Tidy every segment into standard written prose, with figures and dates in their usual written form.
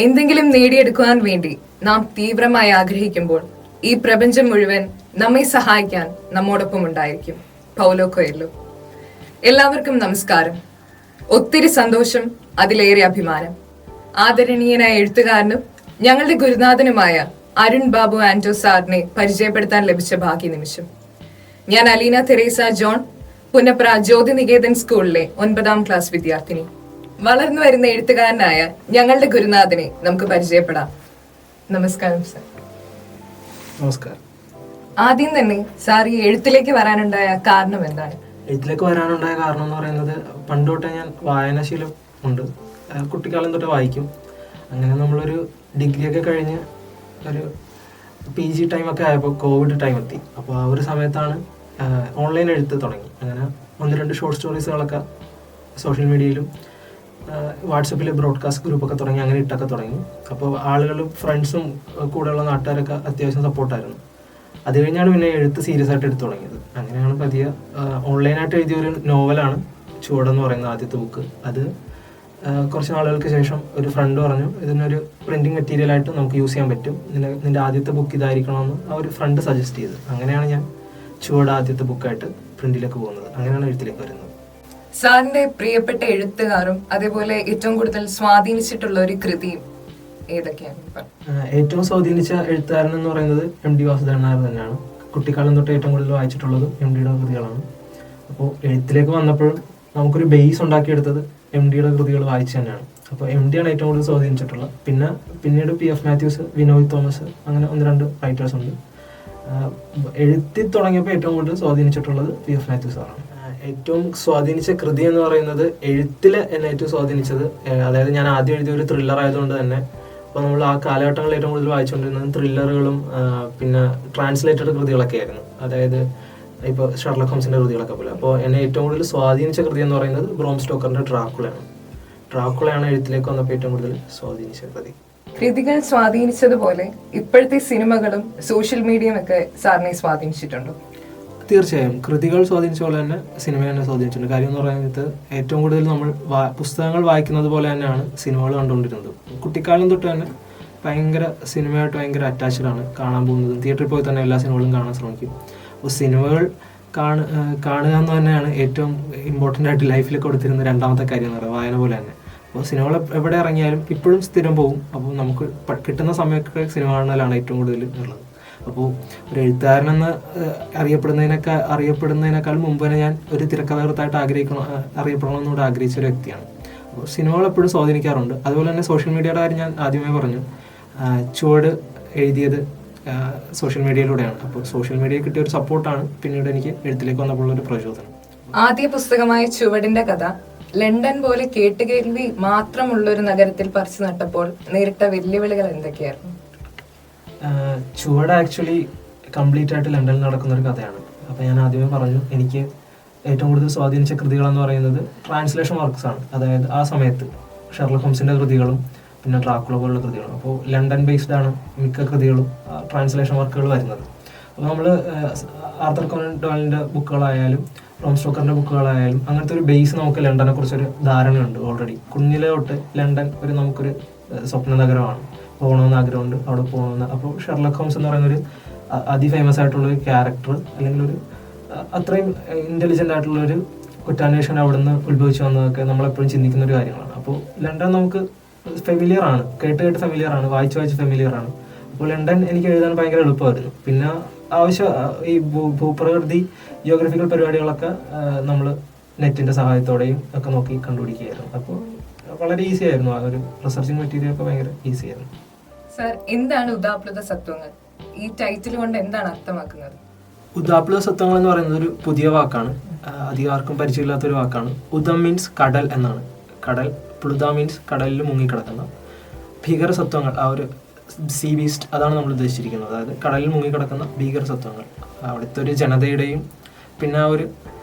എന്തെങ്കിലും നേടിയെടുക്കുവാൻ വേണ്ടി നാം തീവ്രമായി ആഗ്രഹിക്കുമ്പോൾ ഈ പ്രപഞ്ചം മുഴുവൻ നമ്മെ സഹായിക്കാൻ നമ്മോടൊപ്പം ഉണ്ടായിരിക്കും. Paulo Coelho. എല്ലാവർക്കും നമസ്കാരം. ഒത്തിരി സന്തോഷം, അതിലേറെ അഭിമാനം. ആദരണീയനായ എഴുത്തുകാരനും ഞങ്ങളുടെ ഗുരുനാഥനുമായ അരുൺ ബാബു ആന്റോ സാറിനെ പരിചയപ്പെടുത്താൻ ലഭിച്ച ഭാഗ്യ നിമിഷം. ഞാൻ അലീന തെരേസ ജോൺ, പുന്നപ്ര ജ്യോതിനികേതൻ സ്കൂളിലെ 9ാം ക്ലാസ് വിദ്യാർത്ഥിനി. വളർന്നു വരുന്ന എഴുത്തുകാരനായ ഞങ്ങളുടെ ഗുരുനാഥനെ നമുക്ക് പരിചയപ്പെടാം. നമസ്കാരം സർ. നമസ്കാരം. ആദ്യം തന്നെ സാർ ഈ എഴുത്തിലേക്ക് വരാനുണ്ടായ കാരണം എന്താണ്? എഴുത്തിലേക്ക് വരാനുണ്ടായ കാരണം എന്ന് പറയുന്നത്, പണ്ട് തൊട്ടേ ഞാൻ വായനാശീലം ഉണ്ട്. കുട്ടിക്കാലം തൊട്ട് വായിക്കും. അങ്ങനെ നമ്മളൊരു ഡിഗ്രിയൊക്കെ കഴിഞ്ഞ് ഒരു PG ടൈമൊക്കെ ആയപ്പോൾ കോവിഡ് ടൈം എത്തി. അപ്പോൾ ആ ഒരു സമയത്താണ് ഓൺലൈൻ എഴുത്ത് തുടങ്ങി. അങ്ങനെ 1-2 ഷോർട്ട് സ്റ്റോറീസുകളൊക്കെ സോഷ്യൽ മീഡിയയിലും വാട്സപ്പിൽ ബ്രോഡ്കാസ്റ്റ് ഗ്രൂപ്പൊക്കെ തുടങ്ങി, അങ്ങനെ ഇട്ടൊക്കെ തുടങ്ങി. അപ്പോൾ ആളുകളും ഫ്രണ്ട്സും കൂടെയുള്ള നാട്ടുകാരൊക്കെ അത്യാവശ്യം സപ്പോർട്ടായിരുന്നു. അത് കഴിഞ്ഞാണ് പിന്നെ എഴുത്ത് സീരിയസ് ആയിട്ട് എടുത്തു തുടങ്ങിയത്. അങ്ങനെയാണ് പതിയെ ഓൺലൈനായിട്ട് എഴുതിയൊരു നോവലാണ് ചുവടെന്ന് പറയുന്ന ആദ്യത്തെ ബുക്ക്. അത് കുറച്ച് നാളുകൾക്ക് ശേഷം ഒരു ഫ്രണ്ട് പറഞ്ഞു, ഇതിനൊരു പ്രിന്റിംഗ് മെറ്റീരിയലായിട്ട് നമുക്ക് യൂസ് ചെയ്യാൻ പറ്റും, നിന്റെ ആദ്യത്തെ ബുക്ക് ഇതായിരിക്കണമെന്ന് ആ ഒരു ഫ്രണ്ട് സജസ്റ്റ് ചെയ്തത്. അങ്ങനെയാണ് ഞാൻ ചുവട് ആദ്യത്തെ ബുക്കായിട്ട് പ്രിന്റിലേക്ക് പോകുന്നത്. അങ്ങനെയാണ് എഴുത്തിലേക്ക് വരുന്നത്. സാറിന്റെ പ്രിയപ്പെട്ട എഴുത്തുകാരും അതേപോലെ ഏറ്റവും കൂടുതൽ സ്വാധീനിച്ചിട്ടുള്ള ഒരു കൃതിയും ഏതൊക്കെയാണ്? ഏറ്റവും സ്വാധീനിച്ച എഴുത്തുകാരൻ എന്ന് പറയുന്നത് MD വാസുദേവൻ നായർ തന്നെയാണ്. കുട്ടിക്കാലം തൊട്ട് ഏറ്റവും കൂടുതൽ വായിച്ചിട്ടുള്ളത് MDയുടെ കൃതികളാണ്. അപ്പോൾ എഴുത്തിലേക്ക് വന്നപ്പോഴും നമുക്കൊരു ബേസ് ഉണ്ടാക്കിയെടുത്തത് MDയുടെ കൃതികൾ വായിച്ചു തന്നെയാണ്. അപ്പോൾ MDയാണ് ഏറ്റവും കൂടുതൽ സ്വാധീനിച്ചിട്ടുള്ളത്. പിന്നീട് PF മാത്യൂസ്, വിനോദ് തോമസ്, അങ്ങനെ 1-2 റൈറ്റേഴ്സ് ഉണ്ട്. എഴുത്തി തുടങ്ങിയപ്പോൾ ഏറ്റവും കൂടുതൽ സ്വാധീനിച്ചിട്ടുള്ളത് PF മാത്യൂസ് ആണ്. ഏറ്റവും സ്വാധീനിച്ച കൃതി എന്ന് പറയുന്നത്, എഴുത്തിൽ എന്നെ ഏറ്റവും സ്വാധീനിച്ചത്, അതായത് ഞാൻ ആദ്യം എഴുതിയ ഒരു ത്രില്ലർ ആയതുകൊണ്ട് തന്നെ, അപ്പോൾ നമ്മൾ ആ കാലഘട്ടങ്ങളിൽ ഏറ്റവും കൂടുതൽ വായിച്ചുകൊണ്ടിരുന്നത് ത്രില്ലറുകളും പിന്നെ ട്രാൻസ്ലേറ്റഡ് കൃതികളൊക്കെ ആയിരുന്നു. അതായത് ഇപ്പോൾ ഷെർലക് ഹോംസിൻ്റെ കൃതികളൊക്കെ പോലെ. അപ്പോൾ എന്നെ ഏറ്റവും കൂടുതൽ സ്വാധീനിച്ച കൃതി എന്ന് പറയുന്നത് ബ്രോം സ്റ്റോക്കറിൻ്റെ ഡ്രാക്കുളയാണ് എഴുത്തിലേക്ക് വന്നപ്പോൾ ഏറ്റവും കൂടുതൽ സ്വാധീനിച്ച കൃതി. കൃതികൾ സ്വാധീനിച്ചതുപോലെ ഇപ്പോഴത്തെ സിനിമകളും സോഷ്യൽ മീഡിയയും ഒക്കെ സാറിനെ സ്വാധീനിച്ചിട്ടുണ്ടോ? തീർച്ചയായും കൃതികൾ സ്വാധീനിച്ച പോലെ തന്നെ സിനിമ തന്നെ സ്വാധീനിച്ചിട്ടുണ്ട്. കാര്യം എന്ന് പറയുന്നത്, ഏറ്റവും കൂടുതൽ നമ്മൾ പുസ്തകങ്ങൾ വായിക്കുന്നത് പോലെ തന്നെയാണ് സിനിമകൾ കണ്ടുകൊണ്ടിരുന്നത്. കുട്ടിക്കാലം തൊട്ട് തന്നെ ഭയങ്കര സിനിമയായിട്ട് ഭയങ്കര അറ്റാച്ച്ഡ് ആണ്. കാണാൻ പോകുന്നതും തിയേറ്ററിൽ പോയി തന്നെ എല്ലാ സിനിമകളും കാണാൻ ശ്രമിക്കും. അപ്പോൾ സിനിമകൾ കാണുക എന്ന് തന്നെയാണ് ഏറ്റവും ഇമ്പോർട്ടൻ്റ് ആയിട്ട് ലൈഫിൽ കൊടുത്തിരുന്ന രണ്ടാമത്തെ കാര്യം എന്ന് പറയുന്നത്, വായന പോലെ തന്നെ. അപ്പോൾ സിനിമകൾ എവിടെ ഇറങ്ങിയാലും ഇപ്പോഴും സ്ഥിരം പോകും. അപ്പോൾ നമുക്ക് കിട്ടുന്ന സമയമൊക്കെ സിനിമ കാണാനാണ് ഏറ്റവും കൂടുതൽ ഉള്ളത്. അപ്പോൾ ഒരു എഴുത്തുകാരനെന്ന് അറിയപ്പെടുന്നതിനേക്കാൾ മുമ്പ് തന്നെ ഞാൻ ഒരു തിരക്കഥാകൃത്തായിട്ട് അറിയപ്പെടണമെന്നൂടെ ആഗ്രഹിച്ച ഒരു വ്യക്തിയാണ്. അപ്പോൾ സിനിമകൾ എപ്പോഴും സ്വാധീനിക്കാറുണ്ട്. അതുപോലെ തന്നെ സോഷ്യൽ മീഡിയയുടെ കാര്യം ഞാൻ ആദ്യമേ പറഞ്ഞു. ചുവട് എഴുതിയത് സോഷ്യൽ മീഡിയയിലൂടെയാണ്. അപ്പോൾ സോഷ്യൽ മീഡിയയിൽ കിട്ടിയ ഒരു സപ്പോർട്ടാണ് പിന്നീട് എനിക്ക് എഴുത്തിലേക്ക് വന്നപ്പോൾ ഒരു പ്രചോദനം. ആദ്യ പുസ്തകമായ ചുവടിന്റെ കഥ ലണ്ടൻ പോലെ കേട്ടുകേൾവി മാത്രമുള്ള ഒരു നഗരത്തിൽ പറിച്ചു നട്ടപ്പോൾ നേരിട്ട വെല്ലുവിളികൾ എന്തൊക്കെയായിരുന്നു? ചുവട് ആക്ച്വലി കംപ്ലീറ്റ് ആയിട്ട് ലണ്ടനിൽ നടക്കുന്ന ഒരു കഥയാണ്. അപ്പോൾ ഞാൻ ആദ്യമേ പറഞ്ഞു, എനിക്ക് ഏറ്റവും കൂടുതൽ സ്വാധീനിച്ച കൃതികളെന്ന് പറയുന്നത് ട്രാൻസ്ലേഷൻ വർക്ക്സ് ആണ്. അതായത് ആ സമയത്ത് ഷെർലക് ഹോംസിൻ്റെ കൃതികളും പിന്നെ ഡ്രാക്കുള പോലുള്ള കൃതികളും. അപ്പോൾ ലണ്ടൻ ബേസ്ഡ് ആണ് മിക്ക കൃതികളും ട്രാൻസ്ലേഷൻ വർക്കുകൾ വരുന്നത്. അപ്പോൾ നമ്മൾ ആർത്തർ കോനൻ ഡോയലിൻ്റെ ബുക്കുകളായാലും ബ്രോം സ്റ്റോക്കറിൻ്റെ ബുക്കുകളായാലും അങ്ങനത്തെ ഒരു ബേസ് നമുക്ക് ലണ്ടനെ കുറിച്ചൊരു ധാരണയുണ്ട് ഓൾറെഡി. കുഞ്ഞിലെ തൊട്ട് ലണ്ടൻ നമുക്കൊരു സ്വപ്ന നഗരമാണ്, പോകണമെന്ന് ആഗ്രഹമുണ്ട്, അവിടെ പോകണമെന്ന്. അപ്പോൾ ഷെർലക് ഹോംസ് എന്ന് പറയുന്നൊരു അതിഫേമസ് ആയിട്ടുള്ളൊരു ക്യാരക്ടർ, അല്ലെങ്കിൽ ഒരു അത്രയും ഇൻ്റലിജൻ്റ് ആയിട്ടുള്ളൊരു കുറ്റാന്വേഷണം അവിടെ നിന്ന് ഉത്ഭവിച്ചു വന്നതൊക്കെ നമ്മളെപ്പോഴും ചിന്തിക്കുന്ന ഒരു കാര്യങ്ങളാണ്. അപ്പോൾ ലണ്ടൻ നമുക്ക് ഫെമിലിയർ ആണ്, കേട്ട് ഫെമിലിയർ ആണ്, വായിച്ച് ഫെമിലിയർ ആണ്. അപ്പോൾ ലണ്ടൻ എനിക്ക് എഴുതാൻ ഭയങ്കര എളുപ്പമായിരുന്നു. പിന്നെ ഈ ഭൂപ്രകൃതി ജിയോഗ്രഫിക്കൽ പരിപാടികളൊക്കെ നമ്മൾ നെറ്റിൻ്റെ സഹായത്തോടെയും ഒക്കെ നോക്കി കണ്ടുപിടിക്കുകയായിരുന്നു. അപ്പോൾ വളരെ ഈസി ആയിരുന്നു. ആ ഒരു റിസർച്ചിങ് മെറ്റീരിയൽ ഒക്കെ ഭയങ്കര ഈസി ആയിരുന്നു. സർ, എന്താണ് ഉദാപ്ലുത സത്വങ്ങൾ? ഈ ടൈറ്റിൽ കൊണ്ട് എന്താണ് അർത്ഥമാക്കുന്നത്? ഉദാപ്ലുത സത്വങ്ങൾ എന്ന് പറയുന്നത് ഒരു പുതിയ വാക്കാണ്, അധികം ആർക്കും പരിചയമില്ലാത്തൊരു വാക്കാണ്. ഉദം മീൻസ് കടൽ എന്നാണ്. കടൽ, പ്ലുത മീൻസ് കടലിൽ മുങ്ങിക്കിടക്കുന്ന. ഭീകര സത്വങ്ങൾ, ആ ഒരു സീ ബീസ്റ്റ്, അതാണ് നമ്മൾ ഉദ്ദേശിച്ചിരിക്കുന്നത്. അതായത് കടലിൽ മുങ്ങിക്കിടക്കുന്ന ഭീകര സത്വങ്ങൾ. അവിടുത്തെ ഒരു ജനതയുടെയും പിന്നെ ആ ഒരു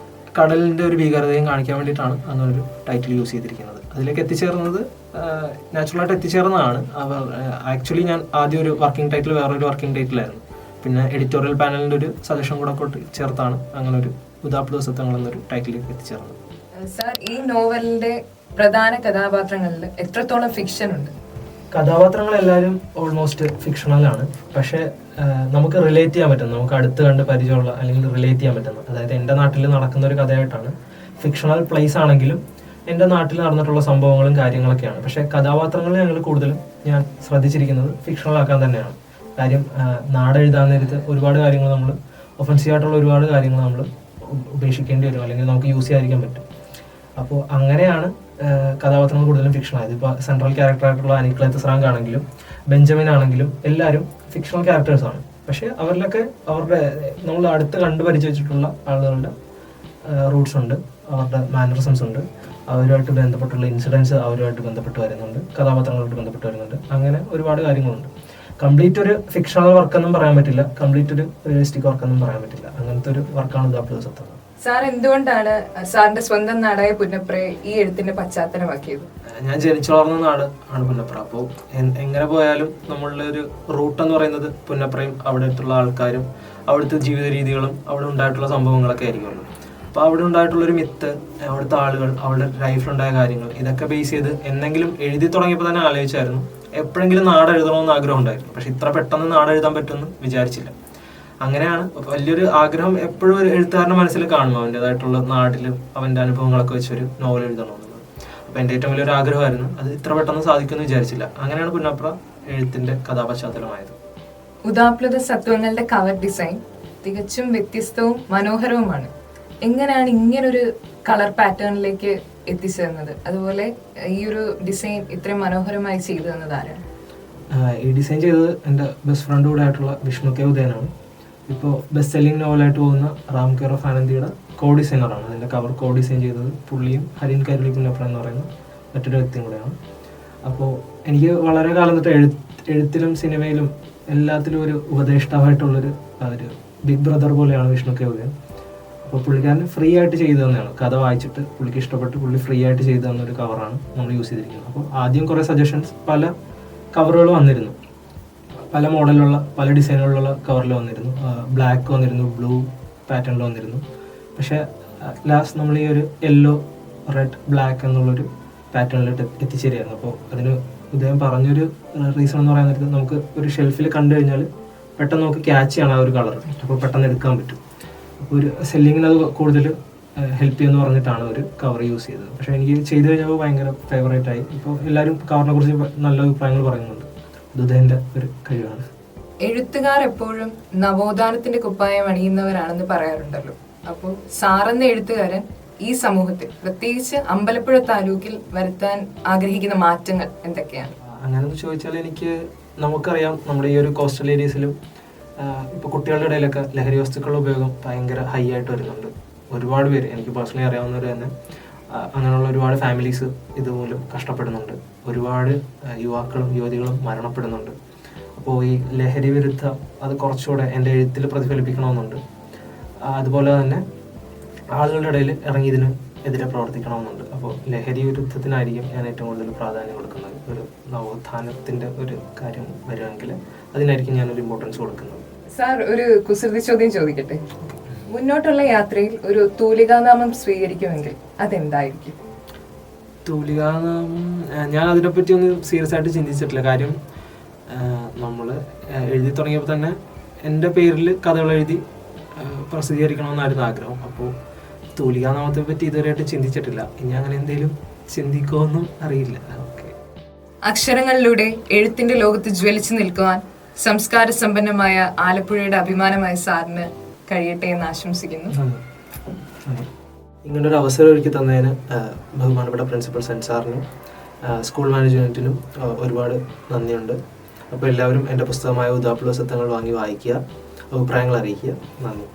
കടലിൻ്റെ ഒരു ഭീകരതയും കാണിക്കാൻ വേണ്ടിയിട്ടാണ് അങ്ങനൊരു ടൈറ്റിൽ യൂസ് ചെയ്തിരിക്കുന്നത്. അതിലേക്ക് എത്തിച്ചേർന്നത് നാച്ചുറലായിട്ട് എത്തിച്ചേർന്നതാണ്. ആക്ച്വലി ഞാൻ ആദ്യം ഒരു വർക്കിംഗ് ടൈറ്റിൽ വേറൊരു വർക്കിംഗ് ടൈറ്റിലായിരുന്നു. പിന്നെ എഡിറ്റോറിയൽ പാനലിൻ്റെ ഒരു സജഷൻ കൂടെ ചേർത്താണ് അങ്ങനെ ഒരു ഉദാപ്ലുത സത്വങ്ങൾ എന്നൊരു ടൈറ്റിലേക്ക് എത്തിച്ചേർന്നത്. സാർ, ഈ നോവലിന്റെ പ്രധാന കഥാപാത്രങ്ങളിൽ എത്രത്തോളം ഫിക്ഷൻ ഉണ്ട്? കഥാപാത്രങ്ങളെല്ലാവരും ഓൾമോസ്റ്റ് ഫിക്ഷണലാണ്. പക്ഷേ നമുക്ക് റിലേറ്റ് ചെയ്യാൻ പറ്റുന്ന, നമുക്ക് അടുത്ത് കണ്ട് പരിചയമുള്ള അല്ലെങ്കിൽ റിലേറ്റ് ചെയ്യാൻ പറ്റുന്ന, അതായത് എൻ്റെ നാട്ടിൽ നടക്കുന്ന ഒരു കഥയായിട്ടാണ്. ഫിക്ഷണൽ പ്ലേസ് ആണെങ്കിലും എൻ്റെ നാട്ടിൽ നടന്നിട്ടുള്ള സംഭവങ്ങളും കാര്യങ്ങളൊക്കെയാണ്. പക്ഷേ കഥാപാത്രങ്ങളെ ഞങ്ങൾ കൂടുതലും ഞാൻ ശ്രദ്ധിച്ചിരിക്കുന്നത് ഫിക്ഷണൽ ആക്കാൻ തന്നെയാണ്. കാര്യം നാടെഴുതാൻ നേരത്ത് ഒരുപാട് കാര്യങ്ങൾ നമ്മൾ ഒഫൻസീവ് ആയിട്ടുള്ള ഒരുപാട് കാര്യങ്ങൾ നമ്മൾ ഉപേക്ഷിക്കേണ്ടി വരും, അല്ലെങ്കിൽ നമുക്ക് യൂസ് ചെയ്യാതിരിക്കാൻ പറ്റും. അപ്പോൾ അങ്ങനെയാണ് കഥാപാത്രങ്ങൾ കൂടുതലും ഫിക്ഷൻ ആയത്. ഇപ്പോൾ സെൻട്രൽ ക്യാരക്ടറായിട്ടുള്ള അനിക്ലത്ത് സ്രാങ്ക് ആണെങ്കിലും ബെഞ്ചമിൻ ആണെങ്കിലും എല്ലാവരും ഫിക്ഷണൽ ക്യാരക്ടേഴ്സാണ്. പക്ഷേ അവരിലൊക്കെ അവരുടെ നമ്മൾ അടുത്ത് കണ്ടു പരിചയിച്ചിട്ടുള്ള ആളുകളുടെ റൂട്ട്സ് ഉണ്ട്, അവരുടെ മാനറിസംസ് ഉണ്ട്, അവരുമായിട്ട് ബന്ധപ്പെട്ടുള്ള ഇൻസിഡൻസ് അവരുമായിട്ട് ബന്ധപ്പെട്ട് വരുന്നുണ്ട്, കഥാപാത്രങ്ങളായിട്ട് ബന്ധപ്പെട്ട് വരുന്നുണ്ട്. അങ്ങനെ ഒരുപാട് കാര്യങ്ങളുണ്ട്. കംപ്ലീറ്റ് ഒരു ഫിക്ഷണൽ വർക്കെന്നും പറയാൻ പറ്റില്ല, കംപ്ലീറ്റ് ഒരു റിയലിസ്റ്റിക് വർക്കെന്നും പറയാൻ പറ്റില്ല. അങ്ങനത്തെ ഒരു വർക്കാണ് ഉദാപ്ലത സത്യം. സാർ എന്തുകൊണ്ടാണ് സാറിന്റെ സ്വന്തം നാടായ പുന്നപ്രയെ ഈ എഴുത്തിന്റെ പശ്ചാത്തലമാക്കിയത്? ഞാൻ ജനിച്ചു വളർന്ന നാട് ആണ് പുന്നപ്ര. അപ്പോൾ എങ്ങനെ പോയാലും നമ്മളുടെ ഒരു റൂട്ട് എന്ന് പറയുന്നത് പുന്നപ്രയും അവിടുത്തെ ആൾക്കാരും അവിടുത്തെ ജീവിത രീതികളും അവിടെ ഉണ്ടായിട്ടുള്ള സംഭവങ്ങളൊക്കെ ആയിരിക്കുമല്ലോ. അപ്പോൾ അവിടെ ഉണ്ടായിട്ടുള്ളൊരു മിത്ത്, അവിടുത്തെ ആളുകൾ, അവരുടെ ലൈഫിലുണ്ടായ കാര്യങ്ങൾ, ഇതൊക്കെ ബേസ് ചെയ്ത് എന്തെങ്കിലും എഴുതി തുടങ്ങിയപ്പോൾ തന്നെ ആലോചിച്ചായിരുന്നു എപ്പോഴെങ്കിലും നാട് എഴുതണമെന്ന് ആഗ്രഹം ഉണ്ടായിരുന്നു. പക്ഷെ ഇത്ര പെട്ടെന്ന് നാട് എഴുതാൻ പറ്റുമെന്ന് വിചാരിച്ചില്ല. അങ്ങനെയാണ് വലിയൊരു ആഗ്രഹം എപ്പോഴും ഒരു എഴുത്തുകാരൻ്റെ മനസ്സിൽ കാണും, അവൻ്റെതായിട്ടുള്ള നാട്ടിൽ അവൻ്റെ അനുഭവങ്ങളൊക്കെ വെച്ചൊരു നോവൽ എഴുതണമെന്നുള്ളത്. അപ്പോൾ എൻ്റെ ഏറ്റവും വലിയൊരു ആഗ്രഹമായിരുന്നു. അത് ഇത്ര പെട്ടെന്ന് സാധിക്കുമെന്ന് വിചാരിച്ചില്ല. അങ്ങനെയാണ് പുന്നപ്ര എഴുത്തിൻ്റെ കഥാപശ്ചാത്തലമായത്. ഉദാപ്ലത സത്വങ്ങളുടെ കവർ ഡിസൈൻ തികച്ചും വ്യത്യസ്തവും മനോഹരവുമാണ്. എങ്ങനെയാണ് ഇങ്ങനൊരു കളർ പാറ്റേണിലേക്ക് എത്തിച്ചേർന്നത്? അതുപോലെ ഈ ഒരു ഡിസൈൻ ഇത്രയും മനോഹരമായി ചെയ്തു തന്നത് ആരാണ്? ഈ ഡിസൈൻ ചെയ്തത് എൻ്റെ ബെസ്റ്റ് ഫ്രണ്ട് കൂടെ ആയിട്ടുള്ള വിഷ്ണു കെ ഉദയനാണ്. ഇപ്പോൾ ബെസ്റ്റ് സെല്ലിംഗ് നോവലായിട്ട് പോകുന്ന റാം കെയർ ഓഫ് ആനന്ദിയുടെ കോ ഡിസൈനറാണ്. അതിൻ്റെ കവർ കോ ഡിസൈൻ ചെയ്തത് പുള്ളിയും ഹരിൻ കൈരളി പുന്നപ്ര എന്ന് പറയുന്ന മറ്റൊരു വ്യക്തിയും കൂടെയാണ്. അപ്പോൾ എനിക്ക് വളരെ കാലം തൊട്ട് എഴുത്തിലും സിനിമയിലും എല്ലാത്തിലും ഒരു ഉപദേഷ്ടാവായിട്ടുള്ളൊരു ഒരു ബിഗ് ബ്രദർ പോലെയാണ് വിഷ്ണു കെ ഉദയൻ. അപ്പോൾ പുള്ളിക്കാരൻ ഫ്രീ ആയിട്ട് ചെയ്തു തന്നെയാണ്. കഥ വായിച്ചിട്ട് പുള്ളിക്ക് ഇഷ്ടപ്പെട്ട് പുള്ളി ഫ്രീ ആയിട്ട് ചെയ്തു തന്നൊരു കവറാണ് നമ്മൾ യൂസ് ചെയ്തിരിക്കുന്നത്. അപ്പോൾ ആദ്യം കുറേ സജഷൻസ്, പല കവറുകൾ വന്നിരുന്നു, പല മോഡലിലുള്ള പല ഡിസൈനുകളുള്ള കവറിൽ വന്നിരുന്നു. ബ്ലാക്ക് വന്നിരുന്നു, ബ്ലൂ പാറ്റേണിൽ വന്നിരുന്നു. പക്ഷേ ലാസ്റ്റ് നമ്മൾ ഈ ഒരു യെല്ലോ, റെഡ്, ബ്ലാക്ക് എന്നുള്ളൊരു പാറ്റേണിലിട്ട് എത്തിച്ചേരുമായിരുന്നു. അപ്പോൾ അതിന് ഉദയം പറഞ്ഞൊരു റീസൺ എന്ന് പറയാൻ നേരത്ത് നമുക്ക് ഒരു ഷെൽഫിൽ കണ്ടു കഴിഞ്ഞാൽ പെട്ടെന്ന് നമുക്ക് ക്യാച്ച് ചെയ്യണം ആ ഒരു കളർ, അപ്പോൾ പെട്ടെന്ന് എടുക്കാൻ പറ്റും. അപ്പോൾ ഒരു സെല്ലിങ്ങിന് അത് കൂടുതൽ ഹെൽപ്പ് ചെയ്യുമെന്ന് പറഞ്ഞിട്ടാണ് ഒരു കവർ യൂസ് ചെയ്തത്. പക്ഷേ എനിക്ക് ചെയ്ത് കഴിഞ്ഞപ്പോൾ ഭയങ്കര ഫേവറേറ്റ് ആയി. ഇപ്പോൾ എല്ലാവരും കവറിനെ കുറിച്ച് നല്ല അഭിപ്രായങ്ങൾ പറയുന്നുണ്ട്. ഉദയൻ്റെ ഒരു കഴിവാണ്. എഴുത്തുകാർ എപ്പോഴും നവോത്ഥാനത്തിന്റെ കുപ്പായം അണിയുന്നവരാണെന്ന് പറയാറുണ്ടല്ലോ. അപ്പോൾ സാറെന്ന എഴുത്തുകാരൻ ഈ സമൂഹത്തിൽ, പ്രത്യേകിച്ച് അമ്പലപ്പുഴ താലൂക്കിൽ വരുത്താൻ ആഗ്രഹിക്കുന്ന മാറ്റങ്ങൾ എന്തൊക്കെയാണ്? അങ്ങനെയെന്ന് ചോദിച്ചാൽ നമുക്കറിയാം നമ്മുടെ ഈ ഒരു കോസ്റ്റൽ ഏരിയസിലും ഇപ്പോൾ കുട്ടികളുടെ ഇടയിലൊക്കെ ലഹരി വസ്തുക്കളുടെ ഉപയോഗം ഭയങ്കര ഹൈ ആയിട്ട് വരുന്നുണ്ട്. ഒരുപാട് പേര്, എനിക്ക് പേഴ്സണലി അറിയാവുന്നവർ തന്നെ അങ്ങനെയുള്ള ഒരുപാട് ഫാമിലീസ് ഇതുമൂലം കഷ്ടപ്പെടുന്നുണ്ട്. ഒരുപാട് യുവാക്കളും യുവതികളും മരണപ്പെടുന്നുണ്ട്. അപ്പോൾ ഈ ലഹരി വിരുദ്ധം അത് കുറച്ചുകൂടെ എൻ്റെ എഴുത്തിൽ പ്രതിഫലിപ്പിക്കണമെന്നുണ്ട്. അതുപോലെ തന്നെ ആളുകളുടെ ഇടയിൽ ഇറങ്ങി ഇതിന് എതിരെ പ്രവർത്തിക്കണമെന്നുണ്ട്. അപ്പോൾ ലഹരി വിരുദ്ധത്തിനായിരിക്കും ഞാൻ ഏറ്റവും കൂടുതൽ പ്രാധാന്യം കൊടുക്കുന്നത്. ഒരു നവോത്ഥാനത്തിൻ്റെ ഒരു കാര്യം വരികയാണെങ്കിൽ അതിനായിരിക്കും ഞാനൊരു ഇമ്പോർട്ടൻസ് കൊടുക്കുന്നത്. സാർ, ഒരു കുസൃതി ചോദ്യം ചോദിക്കട്ടെ? മുന്നോട്ടുള്ള യാത്രയിൽ ഒരു തൂലികാനാമം സ്വീകരിക്കുമെങ്കിൽ അതെന്തായിരിക്കും? തൂലികാനാമം ഞാൻ അതിനെപ്പറ്റി ഒന്നും സീരിയസ് ആയിട്ട് ചിന്തിച്ചിട്ടില്ല. കാര്യം നമ്മൾ എഴുതി തുടങ്ങിയപ്പോൾ തന്നെ എൻ്റെ പേരിൽ കഥകൾ എഴുതി പ്രസിദ്ധീകരിക്കണമെന്നായിരുന്നു ആഗ്രഹം. അപ്പോൾ തൂലികാനാമത്തെ പറ്റി ഇതുവരെയായിട്ട് ചിന്തിച്ചിട്ടില്ല. ഇനി അങ്ങനെ എന്തെങ്കിലും ചിന്തിക്കുമെന്നും അറിയില്ല. ഓക്കെ. അക്ഷരങ്ങളിലൂടെ എഴുത്തിന്റെ ലോകത്ത് ജ്വലിച്ചു നിൽക്കുവാൻ സംസ്കാര സമ്പന്നമായ ആലപ്പുഴയുടെ അഭിമാനമായ സാറിന് കഴിയട്ടെ എന്ന് ആശംസിക്കുന്നു. ഇങ്ങനൊരു അവസരം ഒരുക്കി തന്നതിന് ബഹുമാനപ്പെട്ട പ്രിൻസിപ്പൽ സെൻ സാറിനും സ്കൂൾ മാനേജ്മെൻറ്റിനും ഒരുപാട് നന്ദിയുണ്ട്. അപ്പോൾ എല്ലാവരും എൻ്റെ പുസ്തകമായ ഉദാപ്ലത സത്യങ്ങൾ വാങ്ങി വായിക്കുക, അഭിപ്രായങ്ങൾ അറിയിക്കുക. നന്ദി.